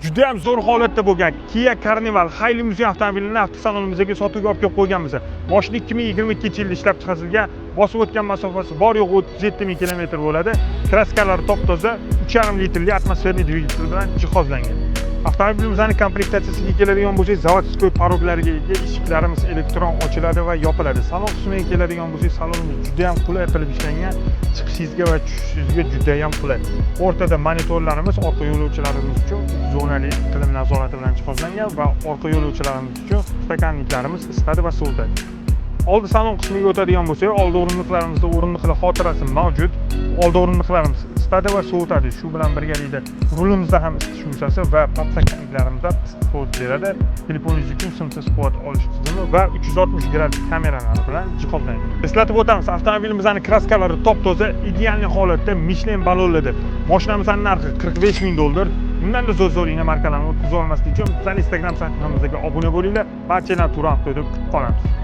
Juda ham zo'r holatda bo'lgan Kia Carnival haydovchi avtomobilini avto salonimizga sotuvga olib kelib qo'yganmiz. Mashina 2022-yilda ishlab chiqarilgan, bosib o'tgan masofasi bor yo'q 37 ming kilometr bo'ladi. Kraskalari top-toza, 3,5 litrli atmosferli dvigatel bilan jihozlangan. Avtomobilimizning komplektatsiyasiga keladigan bo'lsak, zavodskiy paroglariga ega, eshiklarimiz elektron ochiladi va yopiladi. Salon qismiga keladigan bo'lsak, salonimiz juda ham qulay qilib ishlangan. Chiqishingizga va tushishingizga juda ham qulay. O'rtada monitorlarimiz orqa yo'lovchilarimiz uchun zonali iqlim nazorati bilan jihozlangan va orqa yo'lovchilarimiz uchun stakanliklarimiz isitadi va sovutadi. Oldi salon qismiga o'tadigan bo'lsak, oldi o'rindiqlarimizda o'rindiqlar xotirasi mavjud. Oldi o'rindiqlarimiz isitadi va sovutadi. Shu bilan birgalikda rulimizda ham isitish funksiyasi va podstakanliklarimizda sovut beradi. Telefoningiz uchun simsiz quvvat olish tizimi va 360 gradus kameralar bilan jihozlangan. Eslatib o'tamiz, avtomobilimizning kraskalari top-toza, ideal holatda Michelin balonladi. Mashinamizning narxi $45,000. Bundan da zo'r markalarni o'tkaza olmaslik uchun bizning Instagram sahifamizga obuna bo'linglar. Barchalarni turib kutib qolamiz.